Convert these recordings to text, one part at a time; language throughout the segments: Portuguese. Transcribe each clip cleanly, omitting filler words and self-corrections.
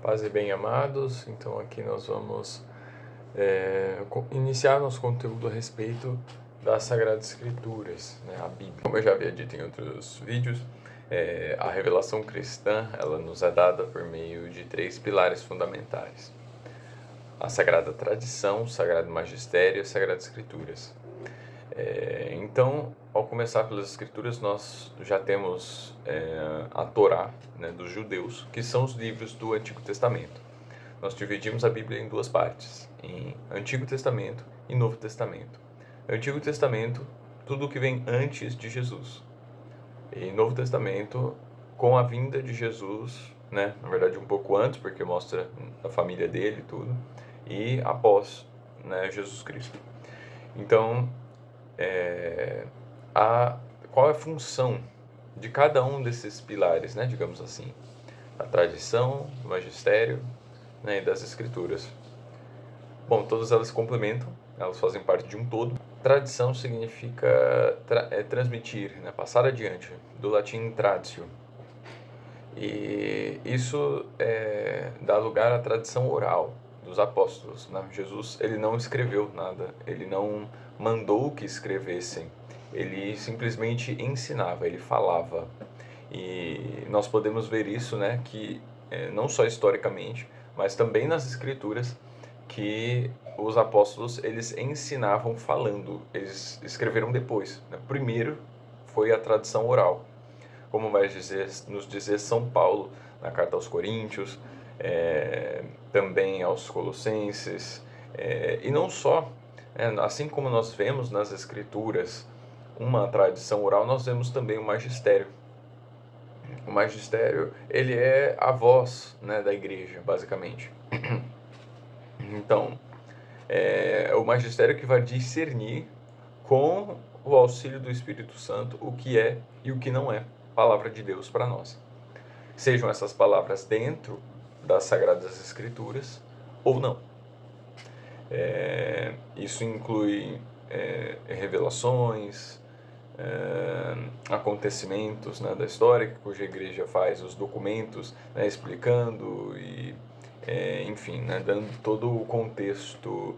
Paz e bem, amados. Então aqui nós vamos iniciar nosso conteúdo a respeito das Sagradas Escrituras, né, a Bíblia. Como eu já havia dito em outros vídeos, a revelação cristã ela nos é dada por meio de 3 pilares fundamentais: a Sagrada Tradição, o Sagrado Magistério e as Sagradas Escrituras. Então, ao começar pelas Escrituras, nós já temos a Torá, né, dos judeus, que são os livros do Antigo Testamento. Nós dividimos a Bíblia em 2 partes, em Antigo Testamento e Novo Testamento. Antigo Testamento, tudo o que vem antes de Jesus. E Novo Testamento, com a vinda de Jesus, né, na verdade um pouco antes, porque mostra a família dele e tudo, e após, né, Jesus Cristo. Então, qual é a função de cada um desses pilares, né, digamos assim? A tradição, o magistério, né, e das escrituras. Bom, todas elas se complementam, elas fazem parte de um todo. Tradição significa transmitir, né, passar adiante, do latim traditio. E isso dá lugar à tradição oral dos apóstolos, né? Jesus ele não escreveu nada, ele não mandou que escrevessem, ele simplesmente ensinava, ele falava. E nós podemos ver isso, né, que não só historicamente, mas também nas escrituras, que os apóstolos eles ensinavam falando, eles escreveram depois, né? Primeiro foi a tradição oral, como vai nos dizer São Paulo na carta aos Coríntios, também aos Colossenses, e não só, assim como nós vemos nas Escrituras uma tradição oral, nós vemos também o magistério. O magistério, ele é a voz, né, da igreja, basicamente. Então, é o magistério que vai discernir com o auxílio do Espírito Santo o que é e o que não é palavra de Deus para nós. Sejam essas palavras dentro das Sagradas Escrituras ou não. Isso inclui revelações, acontecimentos, né, da história, cuja igreja faz os documentos, né, explicando e, enfim, né, dando todo o contexto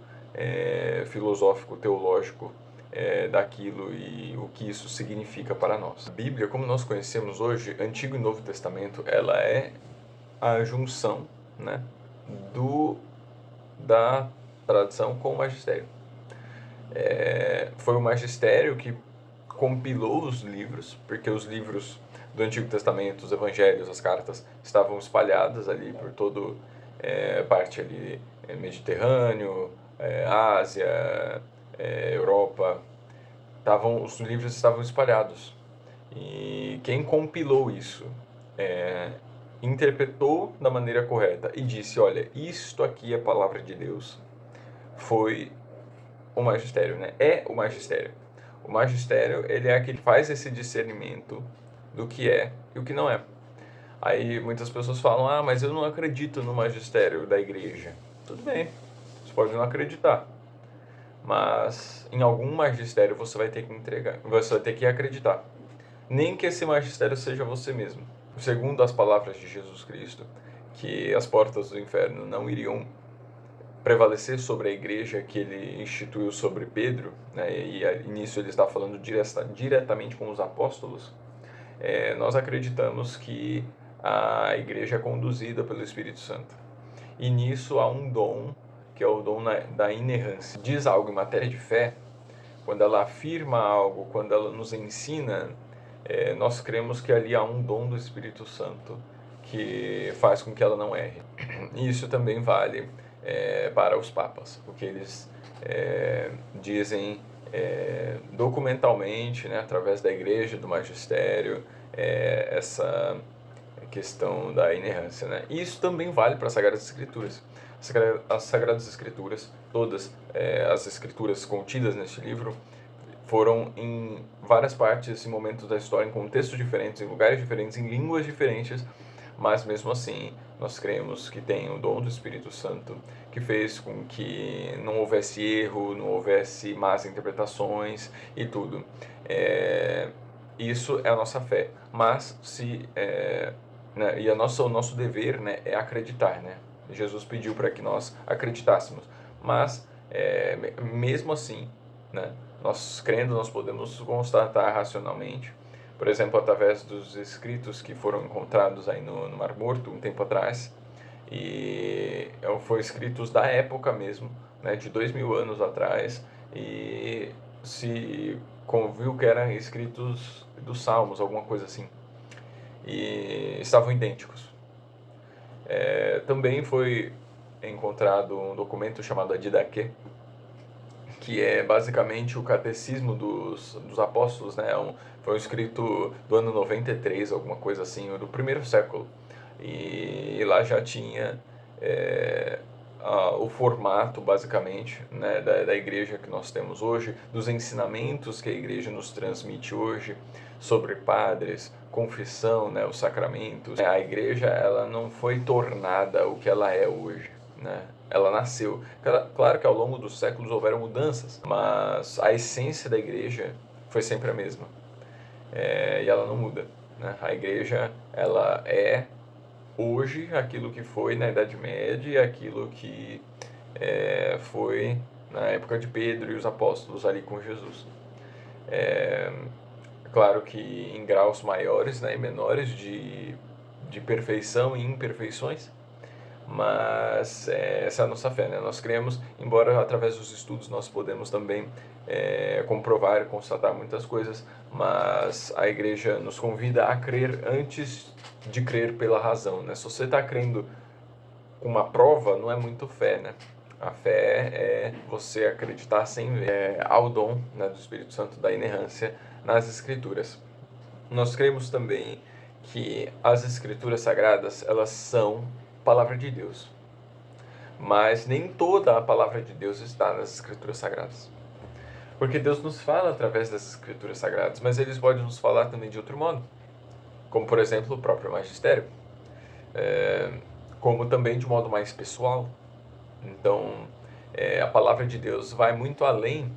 filosófico, teológico daquilo e o que isso significa para nós. A Bíblia, como nós conhecemos hoje, Antigo e Novo Testamento, ela é a junção, né, da tradição com o magistério. Foi o magistério que compilou os livros, porque os livros do Antigo Testamento, os evangelhos, as cartas, estavam espalhadas ali por toda parte ali, Mediterrâneo, Ásia, Europa. Os livros estavam espalhados. E quem compilou isso interpretou da maneira correta e disse, olha, isto aqui é a palavra de Deus, foi o magistério, né? É o magistério. O magistério, ele é aquele que faz esse discernimento do que é e o que não é. Aí muitas pessoas falam, mas eu não acredito no magistério da igreja. Tudo bem, você pode não acreditar, mas em algum magistério você vai ter que acreditar. Nem que esse magistério seja você mesmo. Segundo as palavras de Jesus Cristo, que as portas do inferno não iriam prevalecer sobre a igreja que ele instituiu sobre Pedro, né, e nisso ele está falando diretamente com os apóstolos, nós acreditamos que a igreja é conduzida pelo Espírito Santo. E nisso há um dom, que é o dom da inerrância. Diz algo em matéria de fé, quando ela afirma algo, quando ela nos ensina, nós cremos que ali há um dom do Espírito Santo que faz com que ela não erre. E isso também vale para os papas, porque eles dizem documentalmente, né, através da igreja, do magistério, essa questão da inerrância, né? E isso também vale para as Sagradas Escrituras. As Sagradas Escrituras, todas as escrituras contidas neste livro, foram em várias partes, em momentos da história, em contextos diferentes, em lugares diferentes, em línguas diferentes, mas mesmo assim nós cremos que tem o dom do Espírito Santo que fez com que não houvesse erro, não houvesse más interpretações e tudo. Isso é a nossa fé. Mas se né? E o nosso dever, né, é acreditar, né? Jesus pediu para que nós acreditássemos, mas mesmo assim, né, nós crendo, nós podemos constatar racionalmente, por exemplo, através dos escritos que foram encontrados aí no Mar Morto um tempo atrás, e foram escritos da época mesmo, né, de 2000 anos atrás, e se conviu que eram escritos dos Salmos, alguma coisa assim, e estavam idênticos. Também foi encontrado um documento chamado Didaquê, que é basicamente o catecismo dos apóstolos, né? Foi escrito do ano 93, alguma coisa assim, do primeiro século. E lá já tinha o formato, basicamente, né, da igreja que nós temos hoje, dos ensinamentos que a igreja nos transmite hoje sobre padres, confissão, né, os sacramentos. A igreja, ela não foi tornada o que ela é hoje, né? Ela nasceu. Claro que ao longo dos séculos houveram mudanças, mas a essência da igreja foi sempre a mesma. E ela não muda, né? A igreja, ela é hoje aquilo que foi na Idade Média e aquilo que foi na época de Pedro e os apóstolos ali com Jesus. Claro que em graus maiores, né, e menores de perfeição e imperfeições, mas essa é a nossa fé, né? Nós cremos, embora através dos estudos nós podemos também comprovar e constatar muitas coisas, mas a igreja nos convida a crer antes de crer pela razão, né? Se você está crendo com uma prova, não é muito fé, né? A fé é você acreditar sem ver, ao dom, né, do Espírito Santo, da inerrância nas Escrituras. Nós cremos também que as Escrituras Sagradas, elas são palavra de Deus. Mas nem toda a palavra de Deus está nas Escrituras Sagradas. Porque Deus nos fala através das Escrituras Sagradas, mas Ele pode nos falar também de outro modo. Como, por exemplo, o próprio magistério. Como também de modo mais pessoal. Então, a palavra de Deus vai muito além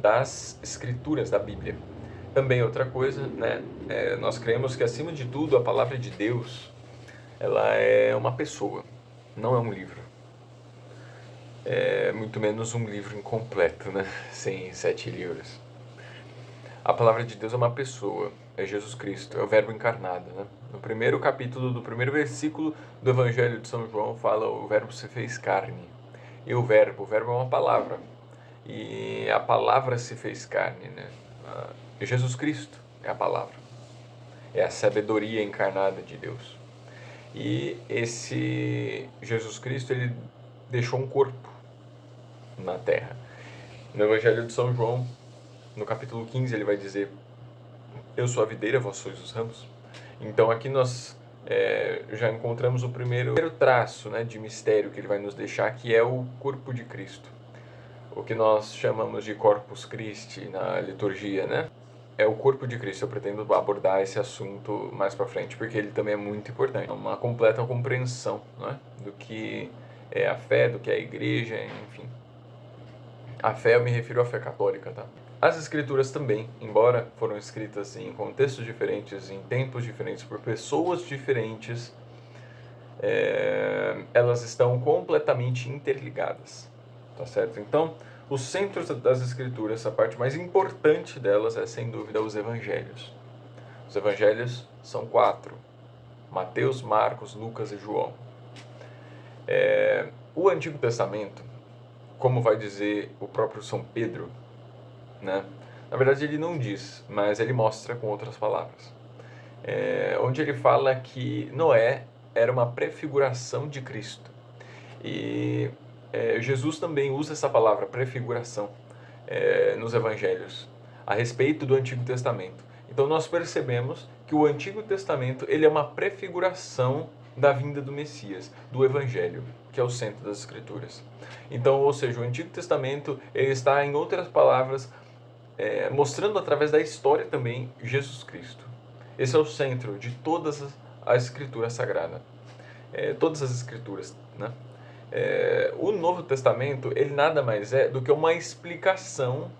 das Escrituras da Bíblia. Também outra coisa, né? Nós cremos que, acima de tudo, a palavra de Deus, ela é uma pessoa, não é um livro. Muito menos um livro incompleto, né? Sem 7 livros. A palavra de Deus é uma pessoa, é Jesus Cristo, é o Verbo encarnado, né? No primeiro capítulo do primeiro versículo do Evangelho de São João fala: o Verbo se fez carne. E o Verbo é uma palavra. E a palavra se fez carne, né? Jesus Cristo é a palavra. É a sabedoria encarnada de Deus. E esse Jesus Cristo, ele deixou um corpo na terra. No Evangelho de São João, no capítulo 15, ele vai dizer: eu sou a videira, vós sois os ramos. Então aqui nós já encontramos o primeiro traço, né, de mistério que ele vai nos deixar, que é o corpo de Cristo. O que nós chamamos de Corpus Christi na liturgia, né? É o corpo de Cristo. Eu pretendo abordar esse assunto mais para frente, porque ele também é muito importante. É uma completa compreensão, né, do que é a fé, do que é a igreja, enfim. A fé, eu me refiro à fé católica, tá? As escrituras também, embora foram escritas em contextos diferentes, em tempos diferentes, por pessoas diferentes, elas estão completamente interligadas, tá certo? Então, o centro das escrituras, a parte mais importante delas é, sem dúvida, os evangelhos. Os evangelhos são 4: Mateus, Marcos, Lucas e João. O Antigo Testamento, como vai dizer o próprio São Pedro, né? Na verdade ele não diz, mas ele mostra com outras palavras. Onde ele fala que Noé era uma prefiguração de Cristo. E Jesus também usa essa palavra, prefiguração, nos evangelhos, a respeito do Antigo Testamento. Então nós percebemos que o Antigo Testamento ele é uma prefiguração da vinda do Messias, do Evangelho, que é o centro das Escrituras. Então, ou seja, o Antigo Testamento ele está, em outras palavras, mostrando através da história também Jesus Cristo. Esse é o centro de todas as Escrituras Sagradas. Todas as Escrituras, né? O Novo Testamento, ele nada mais é do que uma explicação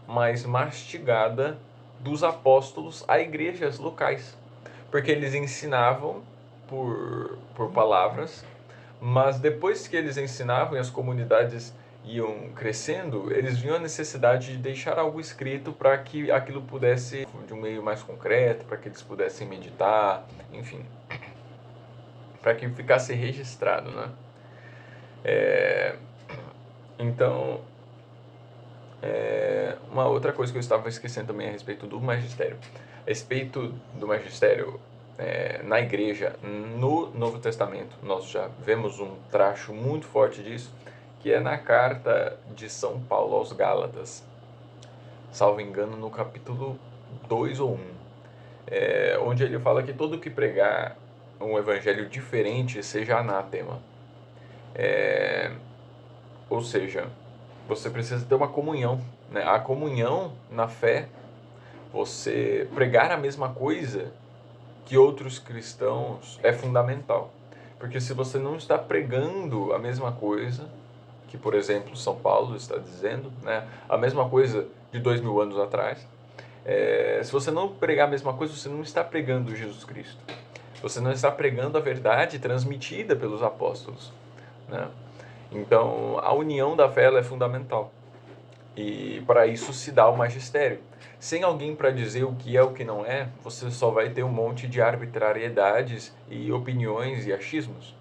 mais mastigada dos apóstolos a igrejas locais. Porque eles ensinavam por palavras, mas depois que eles ensinavam e as comunidades iam crescendo, eles viam a necessidade de deixar algo escrito para que aquilo pudesse, de um meio mais concreto, para que eles pudessem meditar, enfim, para que ficasse registrado, né? Então, uma outra coisa que eu estava esquecendo também a respeito do magistério. A respeito do magistério na igreja, no Novo Testamento, nós já vemos um traço muito forte disso, que é na carta de São Paulo aos Gálatas, salvo engano, no capítulo 2 ou 1, onde ele fala que todo que pregar um evangelho diferente seja anátema. Ou seja, você precisa ter uma comunhão, né? A comunhão na fé, você pregar a mesma coisa que outros cristãos é fundamental. Porque se você não está pregando a mesma coisa, que por exemplo São Paulo está dizendo, né? A mesma coisa de 2000 anos atrás, se você não pregar a mesma coisa, você não está pregando Jesus Cristo. Você não está pregando a verdade transmitida pelos apóstolos, né? Então, a união da fé ela é fundamental. E para isso se dá o magistério. Sem alguém para dizer o que é o que não é, você só vai ter um monte de arbitrariedades e opiniões e achismos.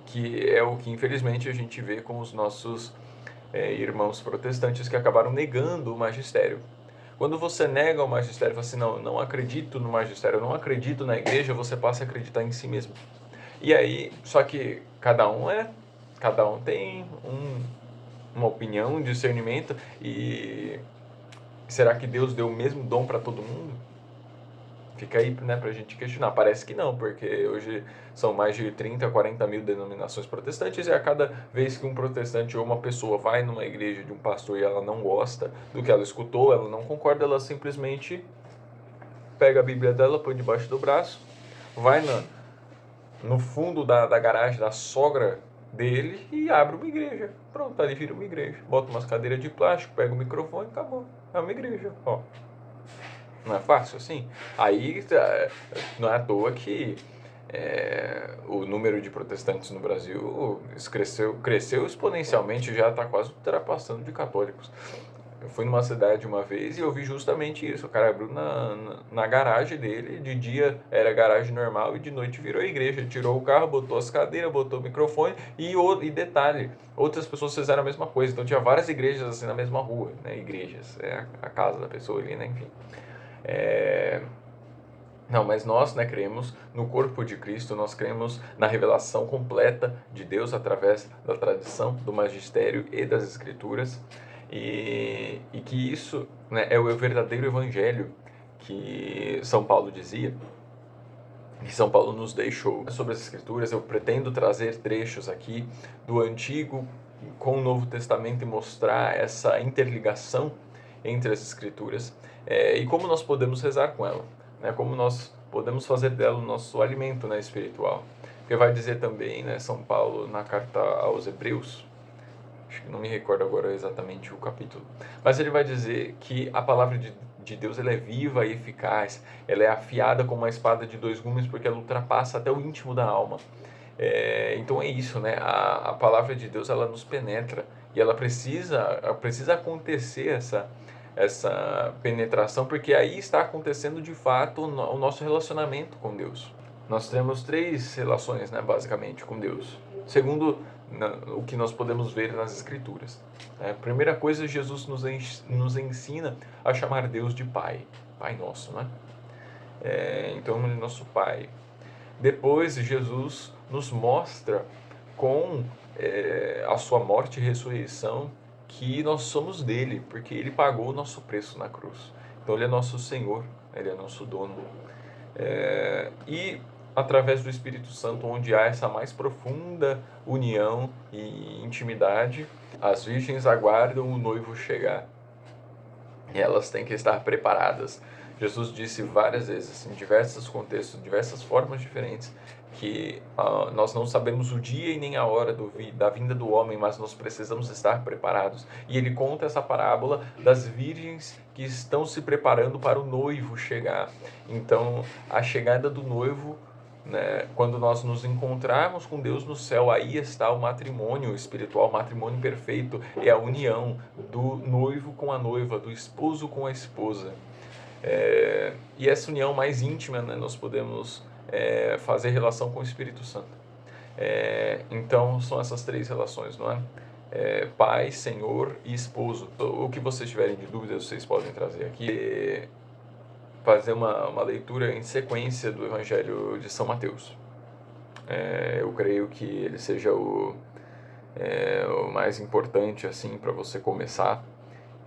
Que é o que infelizmente a gente vê com os nossos irmãos protestantes que acabaram negando o magistério. Quando você nega o magistério, fala assim, não acredito no magistério, não acredito na igreja, você passa a acreditar em si mesmo. E aí, só que cada um tem uma opinião, um discernimento, e será que Deus deu o mesmo dom para todo mundo? Fica aí, né, pra gente questionar. Parece que não, porque hoje são mais de 30, 40 mil denominações protestantes e a cada vez que um protestante ou uma pessoa vai numa igreja de um pastor e ela não gosta do que ela escutou, ela não concorda, ela simplesmente pega a Bíblia dela, põe debaixo do braço, vai no fundo da garagem da sogra dele e abre uma igreja. Pronto, ali vira uma igreja. Bota umas cadeiras de plástico, pega o microfone e acabou. É uma igreja, ó. Não é fácil assim? Aí não é à toa que o número de protestantes no Brasil cresceu exponencialmente, já está quase ultrapassando de católicos. Eu fui numa cidade uma vez e eu vi justamente isso. O cara abriu na garagem dele, de dia era garagem normal e de noite virou igreja. Tirou o carro, botou as cadeiras, botou o microfone e detalhe, outras pessoas fizeram a mesma coisa. Então tinha várias igrejas assim na mesma rua, né? Igrejas, é a casa da pessoa ali, né? Enfim. Não, mas nós, né, cremos no corpo de Cristo, nós cremos na revelação completa de Deus através da tradição, do magistério e das escrituras, e que isso, né, é o verdadeiro evangelho que São Paulo dizia, que São Paulo nos deixou. Sobre as escrituras, eu pretendo trazer trechos aqui do Antigo com o Novo Testamento e mostrar essa interligação entre as escrituras e como nós podemos rezar com ela, né? Como nós podemos fazer dela o nosso alimento, né, espiritual. Porque vai dizer também, né, São Paulo na carta aos Hebreus, acho que não me recordo agora exatamente o capítulo, mas ele vai dizer que a palavra de Deus ela é viva e eficaz, ela é afiada como uma espada de dois gumes porque ela ultrapassa até o íntimo da alma. Então é isso, né? A palavra de Deus ela nos penetra e ela precisa acontecer essa penetração, porque aí está acontecendo de fato o nosso relacionamento com Deus. Nós temos três relações, né, basicamente, com Deus, segundo o que nós podemos ver nas Escrituras. A primeira coisa, Jesus nos ensina a chamar Deus de Pai, Pai Nosso, né? Então, Ele é nosso Pai. Depois, Jesus nos mostra com a sua morte e ressurreição que nós somos dele, porque ele pagou o nosso preço na cruz. Então ele é nosso Senhor, ele é nosso dono. E através do Espírito Santo, onde há essa mais profunda união e intimidade, as virgens aguardam o noivo chegar. E elas têm que estar preparadas. Jesus disse várias vezes, em diversos contextos, diversas formas diferentes, que nós não sabemos o dia e nem a hora da vinda do homem, mas nós precisamos estar preparados. E ele conta essa parábola das virgens que estão se preparando para o noivo chegar. Então, a chegada do noivo né? Quando nós nos encontrarmos com Deus no céu, aí está o matrimônio espiritual, o matrimônio perfeito, é a união do noivo com a noiva, do esposo com a esposa. E essa união mais íntima, né, nós podemos fazer relação com o Espírito Santo. Então são essas três relações, não é? Pai, Senhor e esposo. O que vocês tiverem de dúvidas, vocês podem trazer aqui. Fazer uma leitura em sequência do Evangelho de São Mateus. Eu creio que ele seja o mais importante assim para você começar,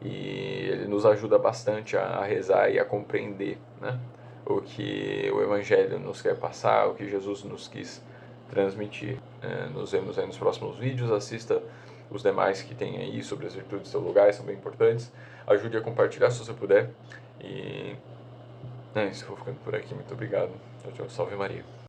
e ele nos ajuda bastante a rezar e a compreender, né, o que o Evangelho nos quer passar, o que Jesus nos quis transmitir. Nos vemos aí nos próximos vídeos. Assista os demais que tem aí sobre as virtudes teologais, são bem importantes. Ajude a compartilhar se você puder. E isso, eu vou ficando por aqui. Muito obrigado. Tchau, tchau. Salve Maria.